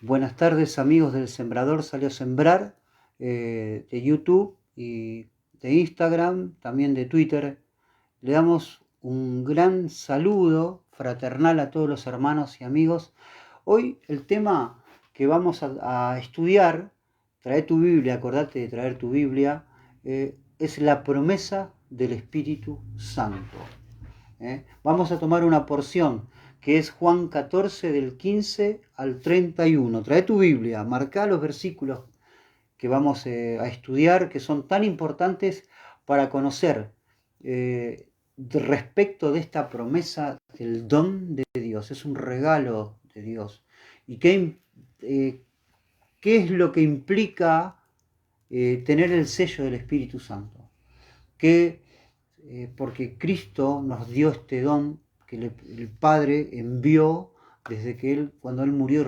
Buenas tardes, amigos del Sembrador Salió a Sembrar, de YouTube y de Instagram, también de Twitter. Le damos un gran saludo fraternal a todos los hermanos y amigos. Hoy el tema que vamos a estudiar, trae tu Biblia, acordate de traer tu Biblia, es la promesa del Espíritu Santo. Vamos a tomar una porción que es Juan 14 del 15 al 31. Trae tu Biblia, marca los versículos que vamos a estudiar, que son tan importantes para conocer respecto de esta promesa del don de Dios. Es un regalo de Dios. ¿Y qué es lo que implica tener el sello del Espíritu Santo? Porque Cristo nos dio este don que el Padre envió desde que cuando Él murió y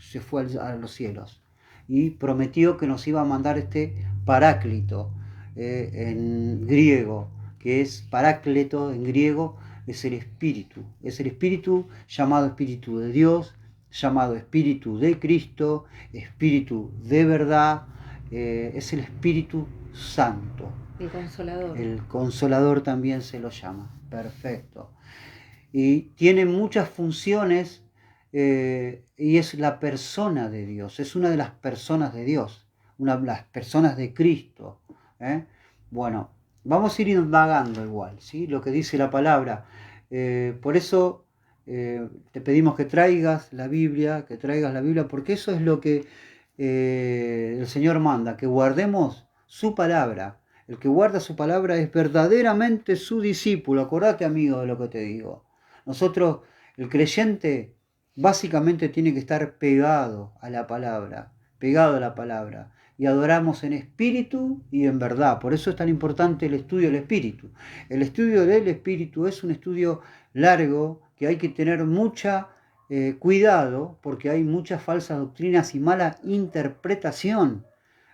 se fue a los cielos. Y prometió que nos iba a mandar este Paráclito, en griego, que es Parácleto en griego, es el Espíritu llamado Espíritu de Dios, llamado Espíritu de Cristo, Espíritu de verdad, es el Espíritu Santo. El Consolador. El Consolador también se lo llama. Perfecto. Y tiene muchas funciones y es la persona de Dios. Es una de las personas de Dios. Una de las personas de Cristo. Bueno, vamos a ir indagando igual, ¿sí? Lo que dice la palabra. Por eso te pedimos que traigas la Biblia, porque eso es lo que el Señor manda, que guardemos su palabra. El que guarda su palabra es verdaderamente su discípulo. Acordate, amigo, de lo que te digo. Nosotros, el creyente, básicamente tiene que estar pegado a la palabra, y adoramos en espíritu y en verdad. Por eso es tan importante el estudio del espíritu. El estudio del espíritu es un estudio largo que hay que tener mucha cuidado, porque hay muchas falsas doctrinas y mala interpretación.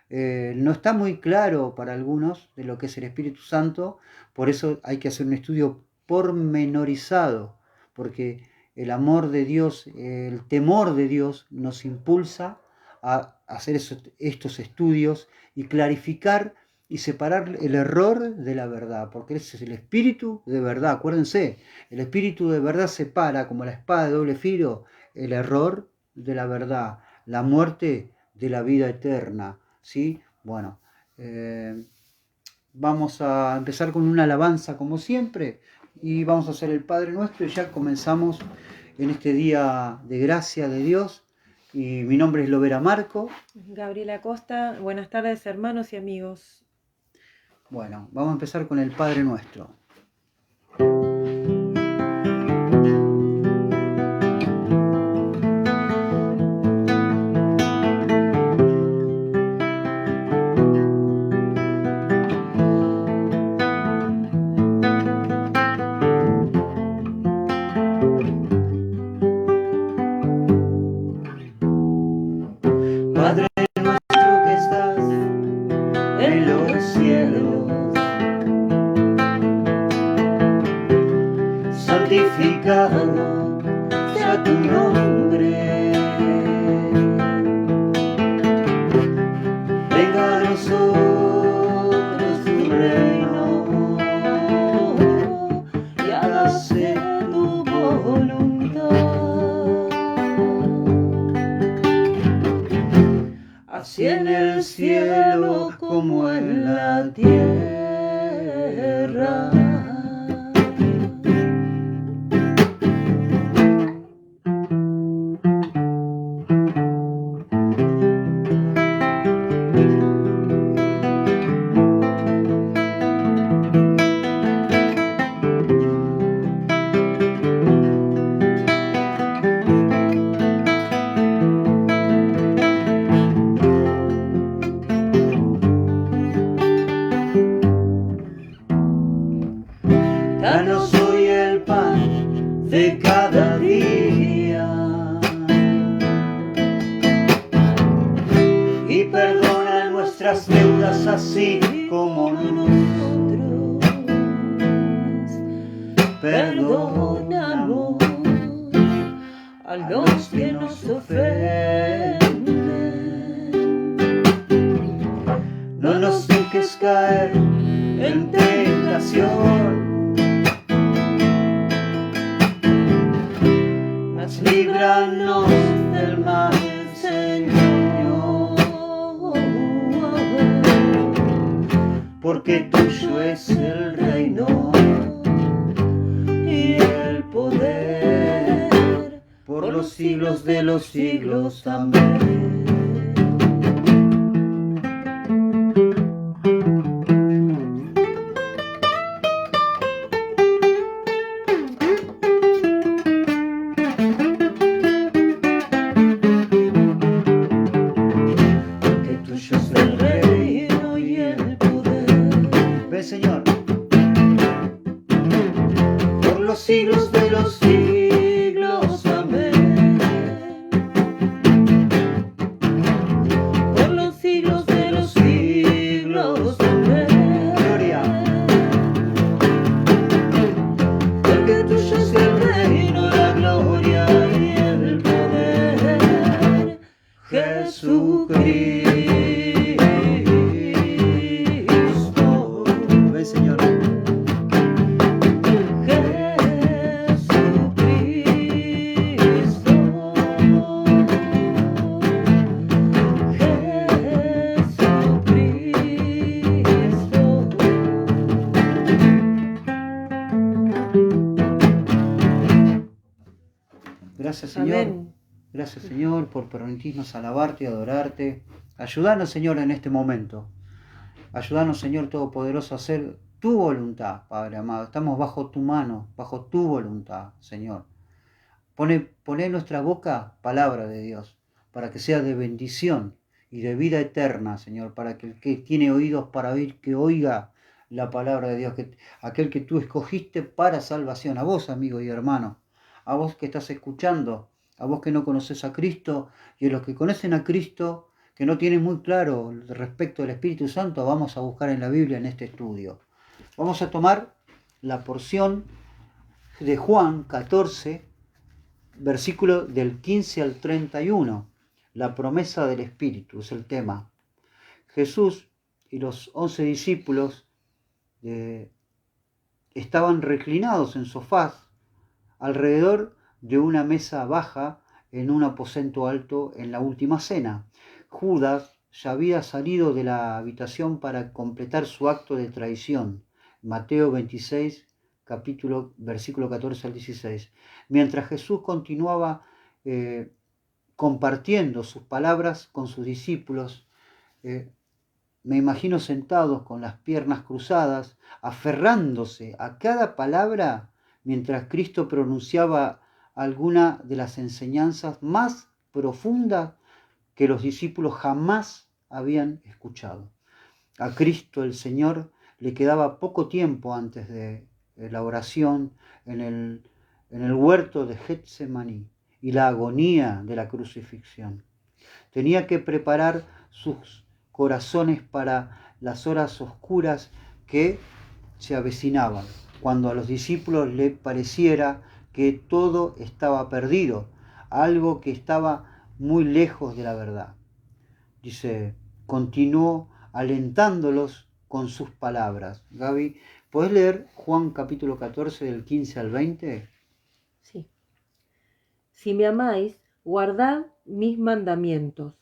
No está muy claro para algunos de lo que es el Espíritu Santo, por eso hay que hacer un estudio pormenorizado, porque el amor de Dios, el temor de Dios nos impulsa a hacer estos estudios y clarificar y separar el error de la verdad, porque ese es el Espíritu de verdad. Acuérdense, el Espíritu de verdad separa como la espada de doble filo el error de la verdad, la muerte de la vida eterna. ¿Sí? Bueno, vamos a empezar con una alabanza como siempre y vamos a hacer el Padre Nuestro y ya comenzamos en este día de gracia de Dios. Y mi nombre es Lovera Marco. Gabriela Costa, buenas tardes hermanos y amigos. Bueno, vamos a empezar con el Padre Nuestro. Santificado sea tu nombre, venga a nosotros tu reino y hágase tu voluntad, así en el cielo como en la tierra. Danos hoy el pan de cada día y perdona nuestras deudas así como nosotros perdonamos a los que nos ofenden. caer en tentación. Mas líbranos del mal, Señor, porque tuyo es el reino y el poder por los siglos de los siglos. Amén. Señor, por los siglos de los siglos, amén. Por los siglos de los siglos, amén. Gloria. Porque tuyo es el reino, la gloria y el poder, Jesucristo. Señor. Gracias, Señor. Amén. Gracias, Señor, por permitirnos alabarte y adorarte. Ayúdanos, Señor, en este momento. Ayúdanos, Señor Todopoderoso, a hacer tu voluntad, Padre amado. Estamos bajo tu mano, bajo tu voluntad, Señor. Pone en nuestra boca palabra de Dios, para que sea de bendición y de vida eterna, Señor, para que el que tiene oídos para oír, que oiga la palabra de Dios, aquel que tú escogiste para salvación. A vos, amigo y hermano, a vos que estás escuchando, a vos que no conoces a Cristo, y a los que conocen a Cristo, que no tienen muy claro respecto del Espíritu Santo, vamos a buscar en la Biblia en este estudio. Vamos a tomar la porción de Juan 14, versículo del 15 al 31. La promesa del Espíritu es el tema. Jesús y los 11 discípulos estaban reclinados en sofás alrededor de una mesa baja en un aposento alto en la última cena. Judas ya había salido de la habitación para completar su acto de traición. Mateo 26, versículo 14 al 16. Mientras Jesús continuaba compartiendo sus palabras con sus discípulos, me imagino sentados con las piernas cruzadas, aferrándose a cada palabra mientras Cristo pronunciaba alguna de las enseñanzas más profundas que los discípulos jamás habían escuchado. A Cristo el Señor le quedaba poco tiempo antes de la oración en el huerto de Getsemaní y la agonía de la crucifixión. Tenía que preparar sus corazones para las horas oscuras que se avecinaban, cuando a los discípulos les pareciera que todo estaba perdido, algo que estaba muy lejos de la verdad. Dice, continuó alentándolos con sus palabras. Gaby, ¿podés leer Juan capítulo 14 del 15 al 20? Sí. Si me amáis, guardad mis mandamientos.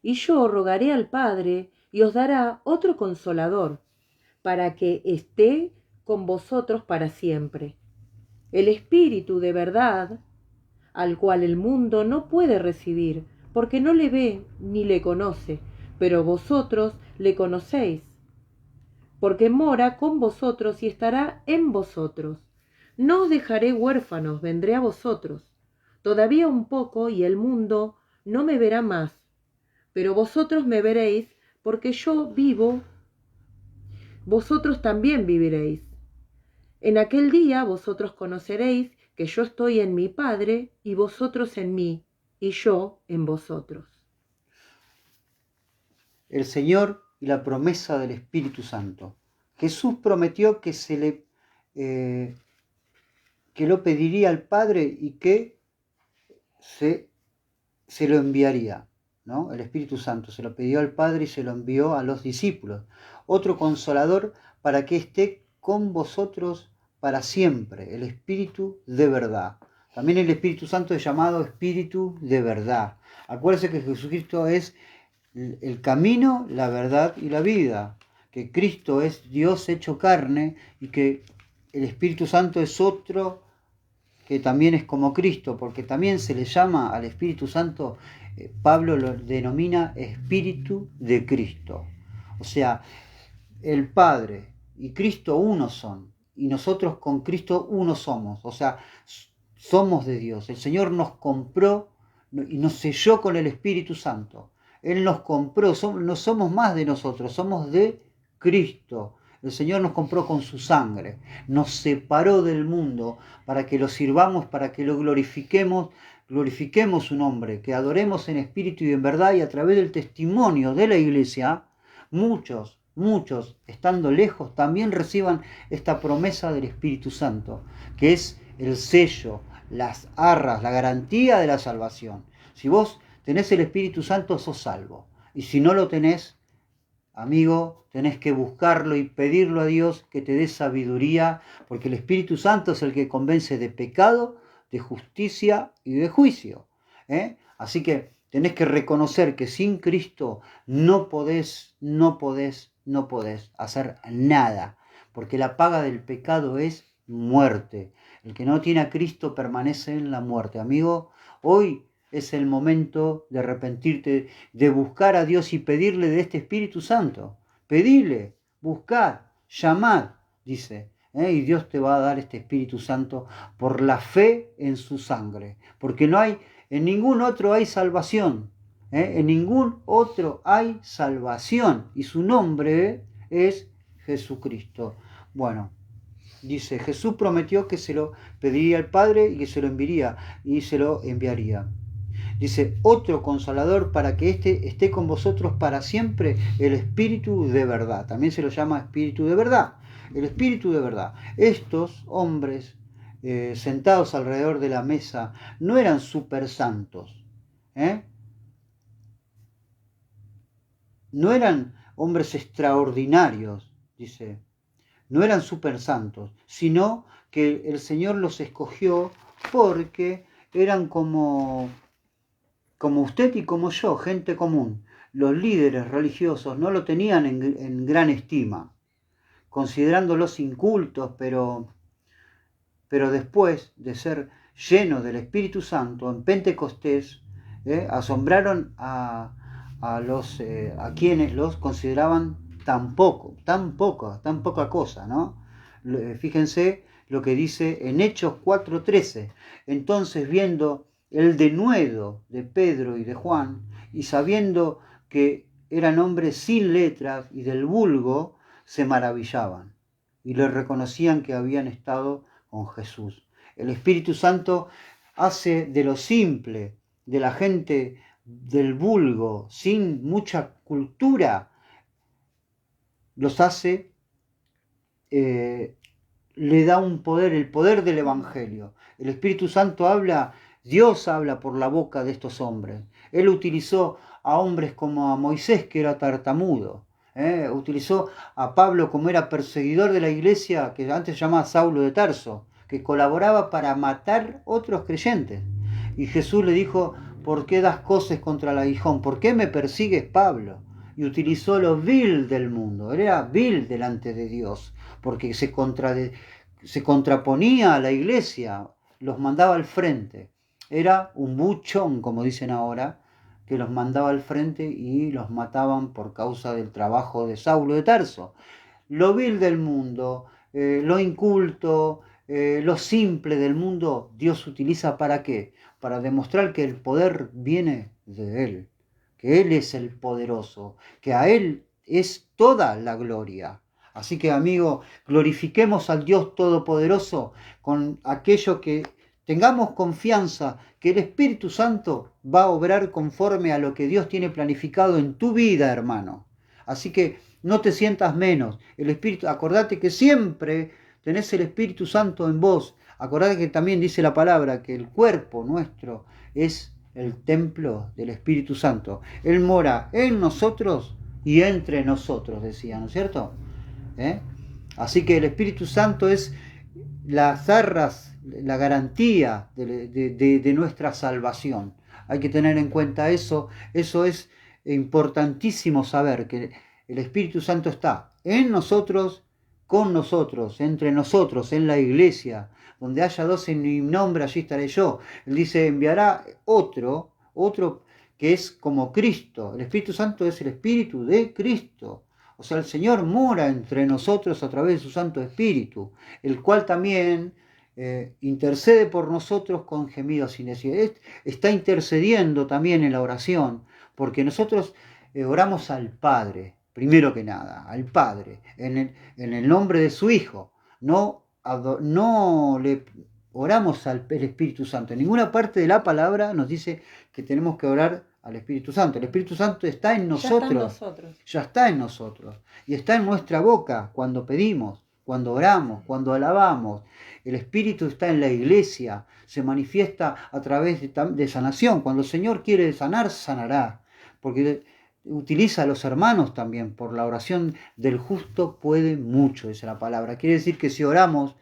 Y yo rogaré al Padre y os dará otro consolador, para que esté con vosotros para siempre. El Espíritu de verdad, al cual el mundo no puede recibir, porque no le ve ni le conoce, pero vosotros le conocéis, porque mora con vosotros y estará en vosotros. No os dejaré huérfanos, vendré a vosotros. Todavía un poco y el mundo no me verá más, pero vosotros me veréis, porque yo vivo, vosotros también viviréis. En aquel día vosotros conoceréis que yo estoy en mi Padre y vosotros en mí, y yo en vosotros. El Señor y la promesa del Espíritu Santo. Jesús prometió que que lo pediría al Padre y que se lo enviaría, ¿no? El Espíritu Santo se lo pidió al Padre y se lo envió a los discípulos. otro consolador para que esté con vosotros para siempre, el Espíritu de verdad. También el Espíritu Santo es llamado Espíritu de verdad. Acuérdense que Jesucristo es el camino, la verdad y la vida, que Cristo es Dios hecho carne y que el Espíritu Santo es otro que también es como Cristo, porque también se le llama al Espíritu Santo, Pablo lo denomina Espíritu de Cristo. O sea, el Padre y Cristo uno son, y nosotros con Cristo uno somos, o sea, somos de Dios. El Señor nos compró y nos selló con el Espíritu Santo. Él nos compró, no somos más de nosotros, somos de Cristo. El Señor nos compró con su sangre, nos separó del mundo para que lo sirvamos, para que lo glorifiquemos su nombre, que adoremos en espíritu y en verdad, y a través del testimonio de la iglesia, muchos, estando lejos, también reciban esta promesa del Espíritu Santo, que es el sello, las arras, la garantía de la salvación. Si vos tenés el Espíritu Santo, sos salvo. Y si no lo tenés, amigo, tenés que buscarlo y pedirlo a Dios que te dé sabiduría, porque el Espíritu Santo es el que convence de pecado, de justicia y de juicio. Así que tenés que reconocer que sin Cristo no podés hacer nada, porque la paga del pecado es muerte. El que no tiene a Cristo permanece en la muerte. Amigo, hoy es el momento de arrepentirte, de buscar a Dios y pedirle de este Espíritu Santo. Pedile, buscad, llamad, dice. Y Dios te va a dar este Espíritu Santo por la fe en su sangre. Porque en ningún otro hay salvación. En ningún otro hay salvación. Y su nombre es Jesucristo. Bueno, dice, Jesús prometió que se lo pediría al Padre y que se lo enviaría. Y se lo enviaría. Dice, otro consolador para que éste esté con vosotros para siempre, el Espíritu de verdad. También se lo llama Espíritu de verdad. El Espíritu de verdad. Estos hombres sentados alrededor de la mesa no eran super santos. No eran hombres extraordinarios, dice. No eran super santos, sino que el Señor los escogió porque eran como usted y como yo, gente común. Los líderes religiosos no lo tenían en gran estima, considerándolos incultos, pero después de ser llenos del Espíritu Santo en Pentecostés, asombraron a quienes los consideraban tan poca cosa, ¿no? Fíjense lo que dice en Hechos 4:13. Entonces, viendo el denuedo de Pedro y de Juan, y sabiendo que eran hombres sin letras y del vulgo, se maravillaban y les reconocían que habían estado con Jesús. El Espíritu Santo hace de lo simple, de la gente del vulgo, sin mucha cultura, los hace, le da un poder, el poder del Evangelio. El Espíritu Santo Dios habla por la boca de estos hombres. Él utilizó a hombres como a Moisés, que era tartamudo. Utilizó a Pablo, como era perseguidor de la iglesia, que antes se llamaba Saulo de Tarso, que colaboraba para matar otros creyentes. Y Jesús le dijo, ¿por qué das coces contra el aguijón? ¿Por qué me persigues, Pablo? Y utilizó lo vil del mundo. Él era vil delante de Dios, porque se contraponía a la iglesia, los mandaba al frente. Era un buchón, como dicen ahora, que los mandaba al frente y los mataban por causa del trabajo de Saulo de Tarso. Lo vil del mundo, lo inculto, lo simple del mundo, Dios utiliza ¿para qué? Para demostrar que el poder viene de Él, que Él es el poderoso, que a Él es toda la gloria. Así que, amigo, glorifiquemos al Dios Todopoderoso con aquello que tengamos confianza que el Espíritu Santo va a obrar conforme a lo que Dios tiene planificado en tu vida, hermano. Así que no te sientas menos. Acordate que siempre tenés el Espíritu Santo en vos. Acordate que también dice la palabra que el cuerpo nuestro es el templo del Espíritu Santo. Él mora en nosotros y entre nosotros, decía, ¿no es cierto? Así que el Espíritu Santo es las arras, la garantía de nuestra salvación. Hay que tener en cuenta eso. Eso es importantísimo saber, que el Espíritu Santo está en nosotros, con nosotros, entre nosotros, en la iglesia. Donde haya dos en mi nombre, allí estaré yo. Él dice, enviará otro que es como Cristo. El Espíritu Santo es el Espíritu de Cristo. O sea, el Señor mora entre nosotros a través de su Santo Espíritu, el cual también intercede por nosotros con gemidos indecibles. Está intercediendo también en la oración, porque nosotros oramos al Padre, primero que nada, al Padre, en el nombre de su Hijo. No le oramos al Espíritu Santo. En ninguna parte de la palabra nos dice que tenemos que orar al Espíritu Santo. El Espíritu Santo está en nosotros. Ya está en nosotros. Y está en nuestra boca cuando pedimos, cuando oramos, cuando alabamos. El Espíritu está en la iglesia. Se manifiesta a través de sanación. Cuando el Señor quiere sanar, sanará. Porque utiliza a los hermanos también. Por la oración del justo puede mucho, dice la palabra. Quiere decir que si oramos,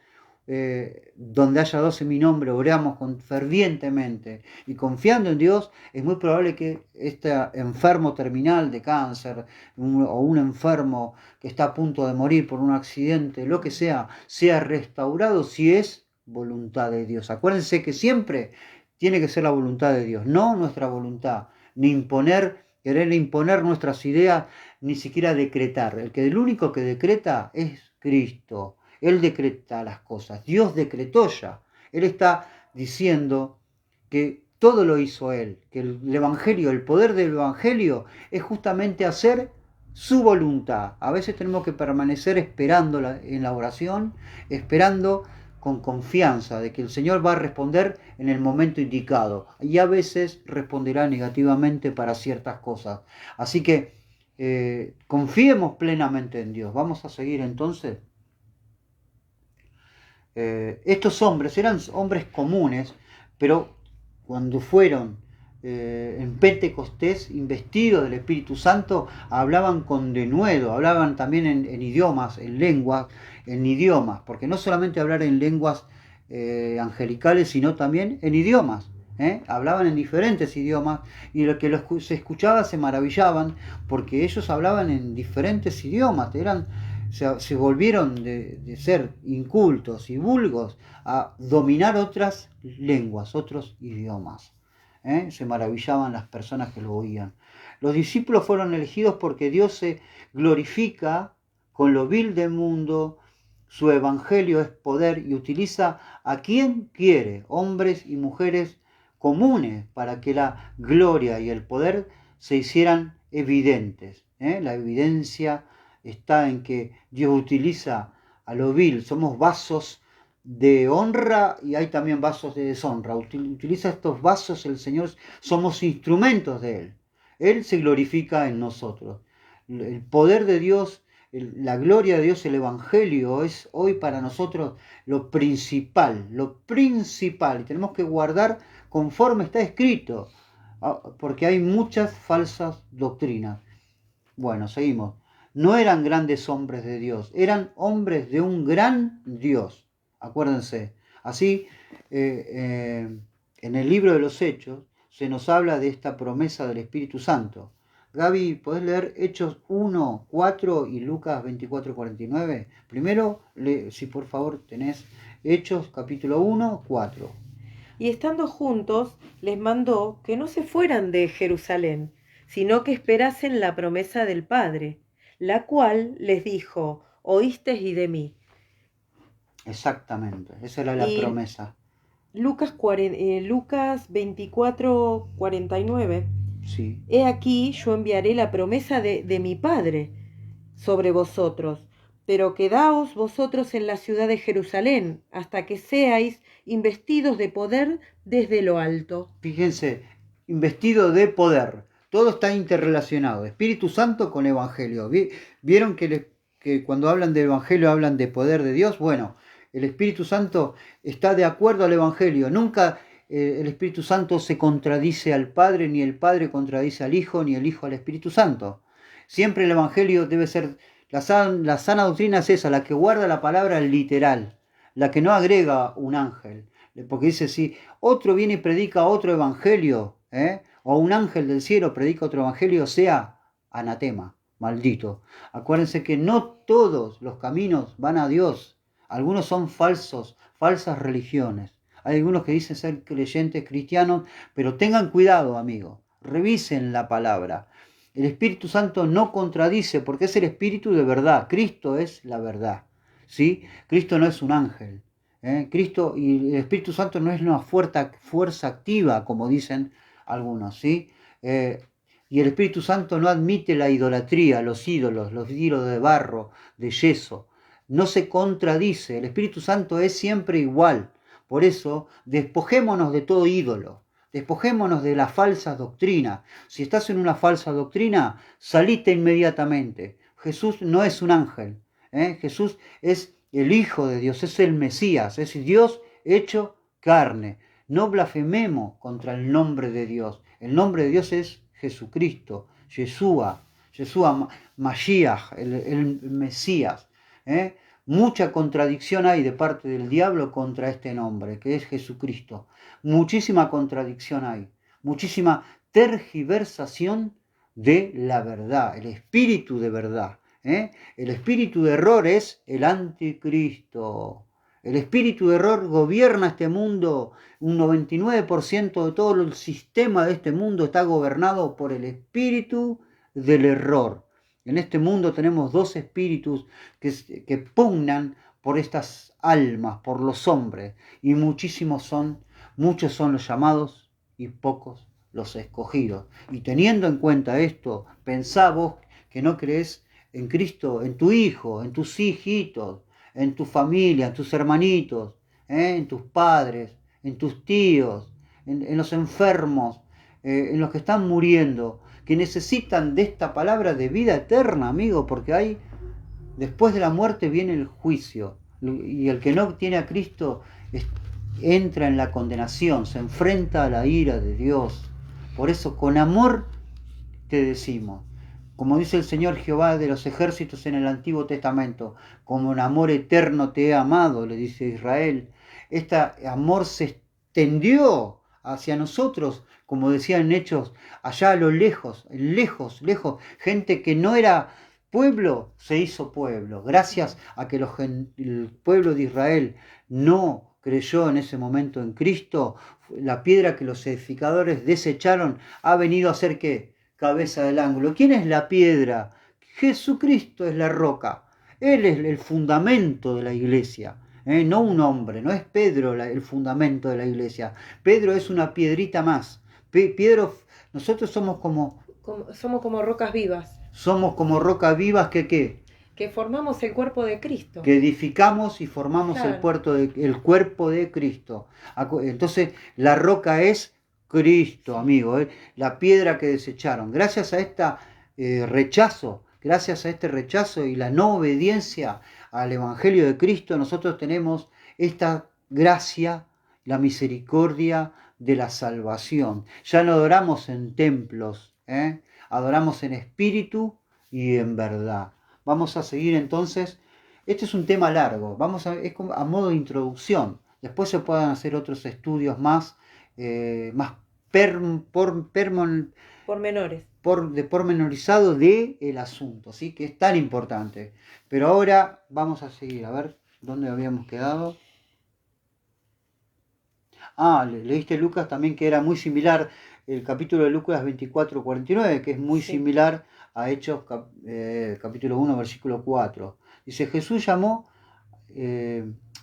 donde haya dos en mi nombre, oramos fervientemente y confiando en Dios, es muy probable que este enfermo terminal de cáncer o un enfermo que está a punto de morir por un accidente, lo que sea restaurado si es voluntad de Dios. Acuérdense que siempre tiene que ser la voluntad de Dios, no nuestra voluntad, ni querer imponer nuestras ideas, ni siquiera decretar. El único que decreta es Cristo. Él decreta las cosas. Dios decretó ya. Él está diciendo que todo lo hizo Él. Que el Evangelio, el poder del Evangelio es justamente hacer su voluntad. A veces tenemos que permanecer esperando en la oración, esperando con confianza de que el Señor va a responder en el momento indicado. Y a veces responderá negativamente para ciertas cosas. Así que confiemos plenamente en Dios. Vamos a seguir entonces. Estos hombres eran hombres comunes, pero cuando fueron en Pentecostés investidos del Espíritu Santo, hablaban con denuedo, hablaban también en idiomas, en lenguas, en idiomas, porque no solamente hablar en lenguas angelicales, sino también en idiomas. Hablaban en diferentes idiomas y lo que se escuchaba se maravillaban porque ellos hablaban en diferentes idiomas, se volvieron de ser incultos y vulgos a dominar otras lenguas, otros idiomas. Se maravillaban las personas que lo oían. Los discípulos fueron elegidos porque Dios se glorifica con lo vil del mundo. Su evangelio es poder y utiliza a quien quiere, hombres y mujeres comunes, para que la gloria y el poder se hicieran evidentes. La evidencia está en que Dios utiliza a lo vil. Somos vasos de honra y hay también vasos de deshonra. Utiliza estos vasos el Señor. Somos instrumentos de Él. Él se glorifica en nosotros. El poder de Dios, la gloria de Dios, el Evangelio es hoy para nosotros lo principal. Y tenemos que guardar conforme está escrito, porque hay muchas falsas doctrinas. Bueno, seguimos. No eran grandes hombres de Dios, eran hombres de un gran Dios. Acuérdense. Así, en el libro de los Hechos se nos habla de esta promesa del Espíritu Santo. Gaby, ¿podés leer Hechos 1, 4 y Lucas 24, 49? Primero, si por favor tenés Hechos capítulo 1, 4. Y estando juntos, les mandó que no se fueran de Jerusalén, sino que esperasen la promesa del Padre, la cual les dijo, oísteis de mí. Exactamente, esa era la promesa. Lucas 24, 49. Sí. He aquí yo enviaré la promesa de mi Padre sobre vosotros, pero quedaos vosotros en la ciudad de Jerusalén hasta que seáis investidos de poder desde lo alto. Fíjense, investido de poder. Todo está interrelacionado. Espíritu Santo con Evangelio. ¿Vieron que cuando hablan de Evangelio hablan de poder de Dios? Bueno, el Espíritu Santo está de acuerdo al Evangelio. Nunca el Espíritu Santo se contradice al Padre, ni el Padre contradice al Hijo, ni el Hijo al Espíritu Santo. Siempre el Evangelio debe ser, la sana doctrina es esa, la que guarda la palabra literal, la que no agrega un ángel. Porque dice, si otro viene y predica otro Evangelio, o un ángel del cielo predica otro Evangelio, sea anatema, maldito. Acuérdense que no todos los caminos van a Dios. Algunos son falsas religiones. Hay algunos que dicen ser creyentes cristianos, pero tengan cuidado, amigos. Revisen la palabra. El Espíritu Santo no contradice porque es el Espíritu de verdad. Cristo es la verdad. ¿Sí? Cristo no es un ángel. Cristo y el Espíritu Santo no es una fuerza activa, como dicen algunos. ¿Sí? Y el Espíritu Santo no admite la idolatría, los ídolos de barro, de yeso. No se contradice. El Espíritu Santo es siempre igual. Por eso, despojémonos de todo ídolo. Despojémonos de la falsa doctrina. Si estás en una falsa doctrina, salite inmediatamente. Jesús no es un ángel. Jesús es el Hijo de Dios, es el Mesías, es Dios hecho carne. No blasfememos contra el nombre de Dios. El nombre de Dios es Jesucristo, Yeshua, Mashiach, el Mesías. Mucha contradicción hay de parte del diablo contra este nombre, que es Jesucristo. Muchísima contradicción hay, muchísima tergiversación de la verdad, el espíritu de verdad. El espíritu de error es el anticristo. El espíritu de error gobierna este mundo. Un 99% de todo el sistema de este mundo está gobernado por el espíritu del error. En este mundo tenemos dos espíritus que pugnan por estas almas, por los hombres, y muchos son los llamados y pocos los escogidos. Y teniendo en cuenta esto, pensá vos que no crees en Cristo, en tu hijo, en tus hijitos, en tu familia, en tus hermanitos, en tus padres, en tus tíos, en los enfermos, en los que están muriendo, que necesitan de esta palabra de vida eterna, amigo, porque después de la muerte viene el juicio, y el que no tiene a Cristo entra en la condenación, se enfrenta a la ira de Dios. Por eso, con amor te decimos, como dice el Señor Jehová de los ejércitos en el Antiguo Testamento, como en amor eterno te he amado, le dice Israel. Este amor se extendió hacia nosotros, como decían en Hechos, allá a lo lejos, gente que no era pueblo se hizo pueblo. Gracias a que el pueblo de Israel no creyó en ese momento en Cristo, la piedra que los edificadores desecharon ha venido a ser ¿qué? Cabeza del ángulo. ¿Quién es la piedra? Jesucristo es la roca. Él es el fundamento de la iglesia. No un hombre, no es Pedro el fundamento de la iglesia. Pedro es una piedrita más. Nosotros somos como rocas vivas. Somos como rocas vivas que ¿qué? Que formamos el cuerpo de Cristo. Que edificamos y formamos el cuerpo de Cristo. Entonces la roca es Cristo, amigo, la piedra que desecharon. Gracias a este rechazo y la no obediencia al Evangelio de Cristo, nosotros tenemos esta gracia, la misericordia de la salvación. Ya no adoramos en templos, adoramos en espíritu y en verdad. Vamos a seguir entonces. Este es un tema largo, es a modo de introducción. Después se pueden hacer otros estudios más pormenorizado del asunto, ¿sí? Que es tan importante. Pero ahora vamos a seguir, a ver dónde habíamos quedado. Leíste Lucas también, que era muy similar, el capítulo de Lucas 24:49, que es muy similar a Hechos capítulo 1, versículo 4. Dice, Jesús llamó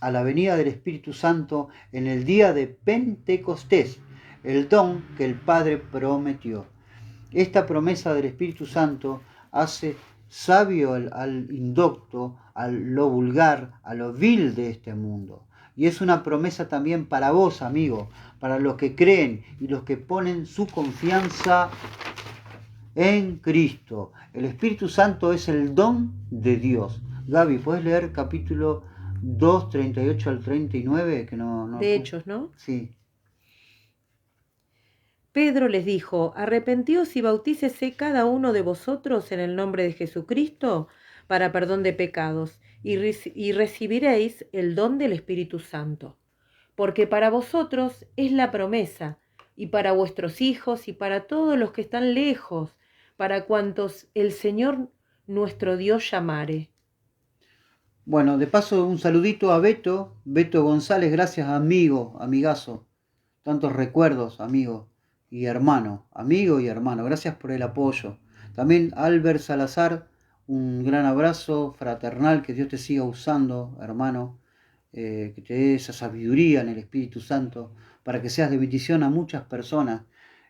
a la venida del Espíritu Santo en el día de Pentecostés, el don que el Padre prometió. Esta promesa del Espíritu Santo hace sabio al indocto, a lo vulgar, a lo vil de este mundo. Y es una promesa también para vos, amigo, para los que creen y los que ponen su confianza en Cristo. El Espíritu Santo es el don de Dios. Gaby, ¿puedes leer capítulo 2, 38 al 39? De Hechos, ¿no? Sí. Pedro les dijo: arrepentíos y bautícese cada uno de vosotros en el nombre de Jesucristo para perdón de pecados, y recibiréis el don del Espíritu Santo. Porque para vosotros es la promesa, y para vuestros hijos, y para todos los que están lejos, para cuantos el Señor nuestro Dios llamare. Bueno, de paso un saludito a Beto González, gracias amigo, amigazo. Tantos recuerdos, amigo y hermano, gracias por el apoyo. También Albert Salazar, un gran abrazo fraternal, que Dios te siga usando, hermano, que te dé esa sabiduría en el Espíritu Santo, para que seas de bendición a muchas personas.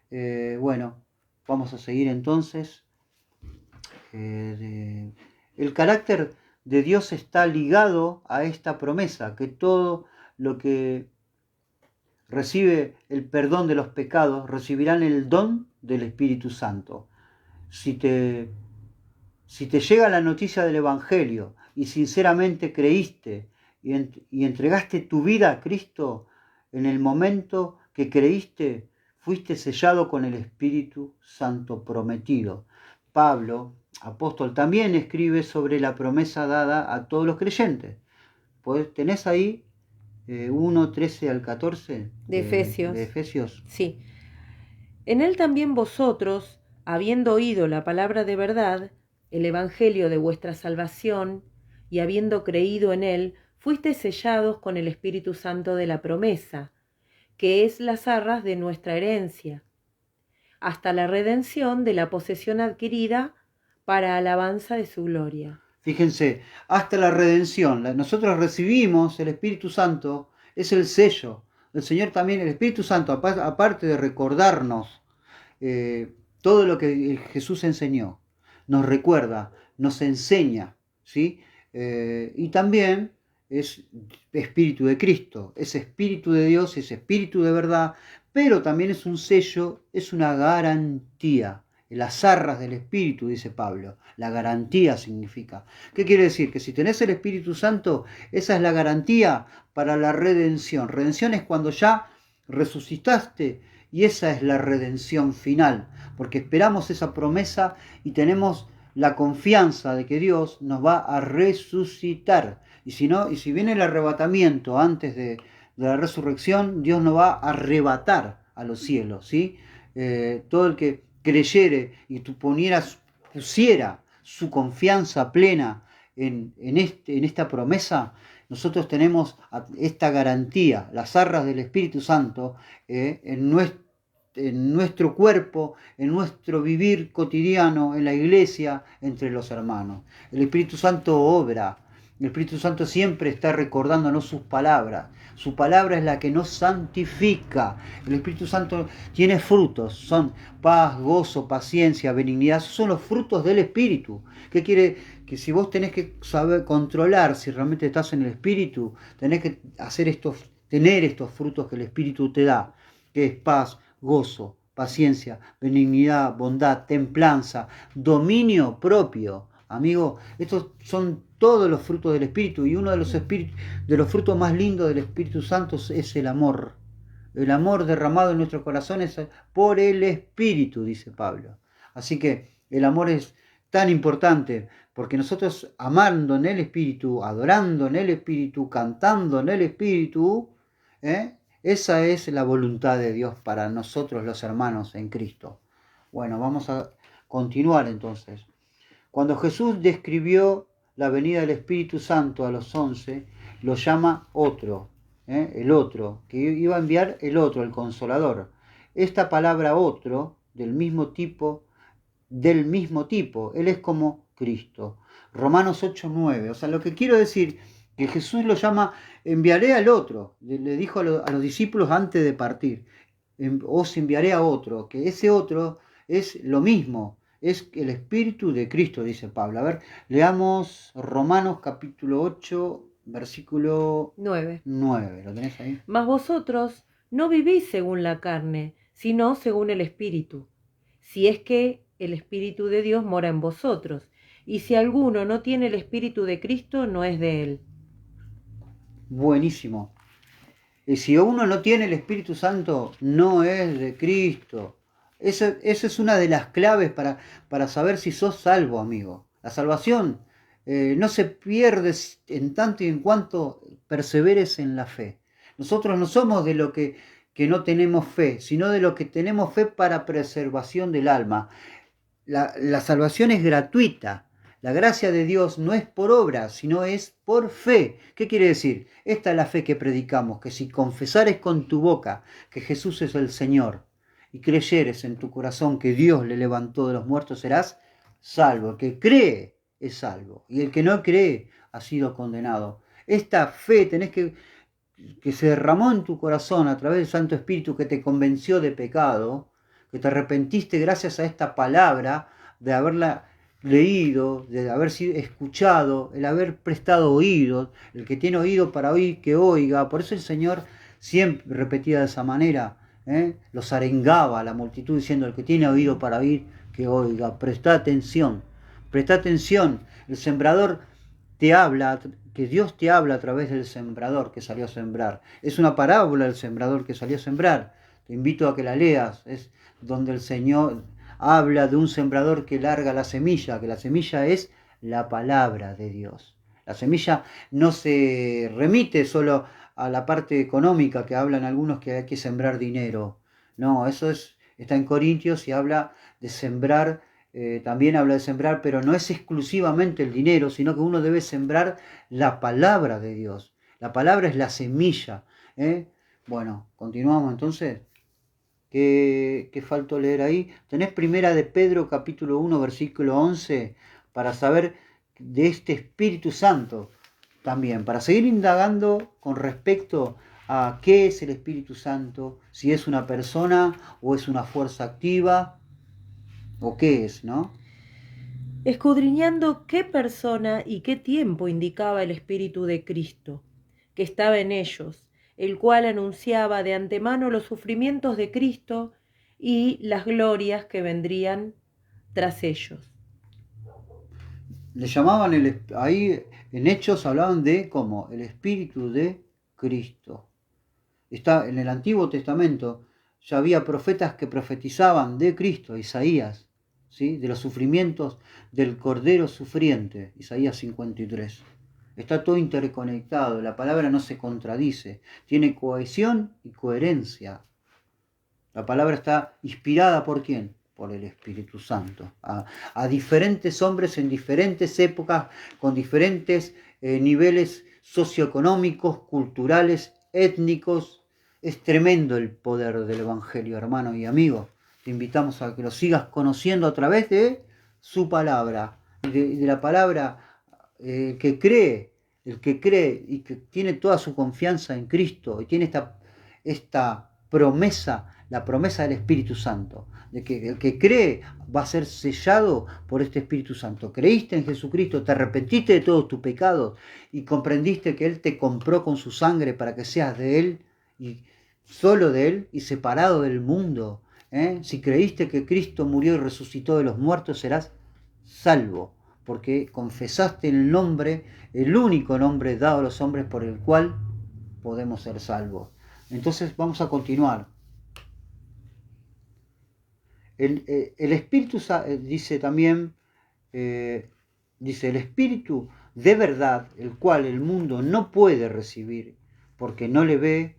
Bueno, vamos a seguir entonces. El carácter de Dios está ligado a esta promesa, que todo lo que recibe el perdón de los pecados recibirán el don del Espíritu Santo. Si te llega la noticia del Evangelio y sinceramente creíste y entregaste tu vida a Cristo, en el momento que creíste, fuiste sellado con el Espíritu Santo prometido. Pablo, apóstol, también escribe sobre la promesa dada a todos los creyentes. Pues tenés ahí 1, 13 al 14 de Efesios. De Efesios. Sí. En él también vosotros, habiendo oído la palabra de verdad, el evangelio de vuestra salvación, y habiendo creído en él, fuisteis sellados con el Espíritu Santo de la promesa, que es las arras de nuestra herencia, hasta la redención de la posesión adquirida para alabanza de su gloria. Fíjense, hasta la redención. Nosotros recibimos el Espíritu Santo, es el sello. El Señor también, el Espíritu Santo, aparte de recordarnos todo lo que Jesús enseñó, nos recuerda, nos enseña, ¿sí? Y también es Espíritu de Cristo, es Espíritu de Dios, es Espíritu de verdad, pero también es un sello, es una garantía. Las arras del Espíritu, dice Pablo. La garantía significa. ¿Qué quiere decir? Que si tenés el Espíritu Santo, esa es la garantía para la redención. Redención es cuando ya resucitaste, y esa es la redención final, porque esperamos esa promesa y tenemos la confianza de que Dios nos va a resucitar. Y si viene el arrebatamiento antes de la resurrección, Dios nos va a arrebatar a los cielos, ¿sí? Todo el que creyere y pusiera su confianza plena en esta promesa, nosotros tenemos esta garantía, las arras del Espíritu Santo en nuestro cuerpo, en nuestro vivir cotidiano, en la iglesia, entre los hermanos. El Espíritu Santo obra. El Espíritu Santo siempre está recordándonos sus palabras. Su palabra es la que nos santifica. El Espíritu Santo tiene frutos. Son paz, gozo, paciencia, benignidad. Esos son los frutos del Espíritu. ¿Qué quiere? Que si vos tenés que saber controlar si realmente estás en el Espíritu, tenés que tener estos frutos que el Espíritu te da. Que es paz, gozo, paciencia, benignidad, bondad, templanza, dominio propio. Amigo, estos son todos los frutos del Espíritu, y uno de los frutos más lindos del Espíritu Santo es el amor. El amor derramado en nuestros corazones por el Espíritu, dice Pablo. Así que el amor es tan importante, porque nosotros amando en el Espíritu, adorando en el Espíritu, cantando en el Espíritu, esa es la voluntad de Dios para nosotros los hermanos en Cristo. Bueno, vamos a continuar entonces. Cuando Jesús describió la venida del Espíritu Santo a los 11, lo llama otro, el otro, que iba a enviar el otro, el Consolador. Esta palabra otro, del mismo tipo, él es como Cristo. Romanos 8:9, o sea, lo que quiero decir, que Jesús lo llama, enviaré al otro, le dijo a los discípulos antes de partir, os enviaré a otro, que ese otro es lo mismo. Es el Espíritu de Cristo, dice Pablo. A ver, leamos Romanos capítulo 8, versículo 9. ¿Lo tenés ahí? Mas vosotros no vivís según la carne, sino según el Espíritu, si es que el Espíritu de Dios mora en vosotros. Y si alguno no tiene el Espíritu de Cristo, no es de él. Buenísimo. Y si uno no tiene el Espíritu Santo, no es de Cristo. Esa es una de las claves para saber si sos salvo, amigo. La salvación no se pierde en tanto y en cuanto perseveres en la fe. Nosotros no somos de lo que no tenemos fe, sino de lo que tenemos fe para preservación del alma. La salvación es gratuita. La gracia de Dios no es por obra, sino es por fe. ¿Qué quiere decir? Esta es la fe que predicamos, que si confesares con tu boca que Jesús es el Señor y creyeres en tu corazón que Dios le levantó de los muertos, serás salvo. El que cree es salvo y el que no cree ha sido condenado. Esta fe tenés que se derramó en tu corazón a través del Santo Espíritu que te convenció de pecado, que te arrepentiste gracias a esta palabra, de haberla leído, de haber sido escuchado, el haber prestado oídos, el que tiene oído para oír, que oiga. Por eso el Señor siempre repetía de esa manera, los arengaba a la multitud diciendo, el que tiene oído para oír, que oiga. Presta atención, el sembrador te habla, que Dios te habla a través del sembrador que salió a sembrar. Es una parábola el sembrador que salió a sembrar. Te invito a que la leas. Es donde el Señor habla de un sembrador que larga la semilla, que la semilla es la palabra de Dios. La semilla no se remite solo a la parte económica que hablan algunos que hay que sembrar dinero. No, está en Corintios y habla de sembrar. También habla de sembrar, pero no es exclusivamente el dinero, sino que uno debe sembrar la palabra de Dios. La palabra es la semilla. Bueno, continuamos entonces. ¿Qué faltó leer ahí? Tenés primera de Pedro capítulo 1 versículo 11 para saber de este Espíritu Santo también, para seguir indagando con respecto a qué es el Espíritu Santo, si es una persona o es una fuerza activa o qué es, ¿no? Escudriñando qué persona y qué tiempo indicaba el Espíritu de Cristo, que estaba en ellos, el cual anunciaba de antemano los sufrimientos de Cristo y las glorias que vendrían tras ellos. Le llamaban, ahí en Hechos hablaban de como el Espíritu de Cristo. Está en el Antiguo Testamento, ya había profetas que profetizaban de Cristo, Isaías, ¿sí? De los sufrimientos del Cordero sufriente, Isaías 53. Está todo interconectado, la palabra no se contradice, tiene cohesión y coherencia. La palabra está inspirada ¿por quién? Por el Espíritu Santo. A diferentes hombres en diferentes épocas, con diferentes niveles socioeconómicos, culturales, étnicos. Es tremendo el poder del Evangelio, hermano y amigo. Te invitamos a que lo sigas conociendo a través de su palabra, de la palabra el que cree y que tiene toda su confianza en Cristo y tiene esta promesa, la promesa del Espíritu Santo, de que el que cree va a ser sellado por este Espíritu Santo. Creíste en Jesucristo, te arrepentiste de todos tus pecados y comprendiste que Él te compró con su sangre para que seas de Él y solo de Él y separado del mundo. Si creíste que Cristo murió y resucitó de los muertos, serás salvo, porque confesaste el nombre, el único nombre dado a los hombres por el cual podemos ser salvos. Entonces vamos a continuar. El Espíritu dice también, dice el Espíritu de verdad, el cual el mundo no puede recibir, porque no le ve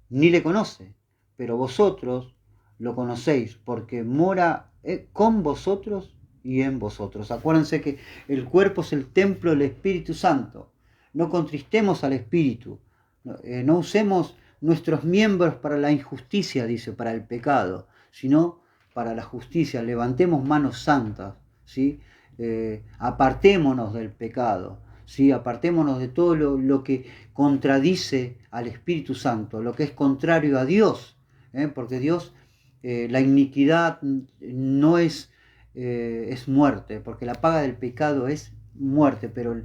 ni le conoce, pero vosotros lo conocéis, porque mora con vosotros y en vosotros. Acuérdense que el cuerpo es el templo del Espíritu Santo. No contristemos al Espíritu, no usemos nuestros miembros para la injusticia, dice, para el pecado, sino para la justicia. Levantemos manos santas, ¿sí? Apartémonos del pecado, ¿sí? Apartémonos de todo lo que contradice al Espíritu Santo, lo que es contrario a Dios, porque Dios, la iniquidad no es muerte, porque la paga del pecado es muerte, pero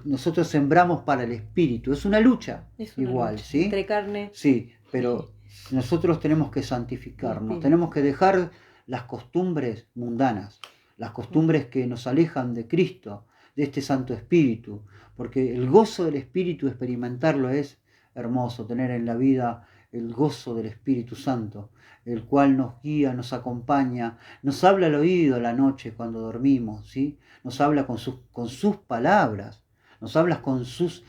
nosotros sembramos para el Espíritu. Es una lucha, igual, lucha, ¿sí? Entre carne. Sí, pero nosotros tenemos que santificarnos, tenemos que dejar las costumbres mundanas, las costumbres que nos alejan de Cristo, de este Santo Espíritu, porque el gozo del Espíritu, experimentarlo es hermoso, tener en la vida el gozo del Espíritu Santo, el cual nos guía, nos acompaña, nos habla al oído a la noche cuando dormimos, ¿sí? Nos habla con sus palabras, nos habla con sus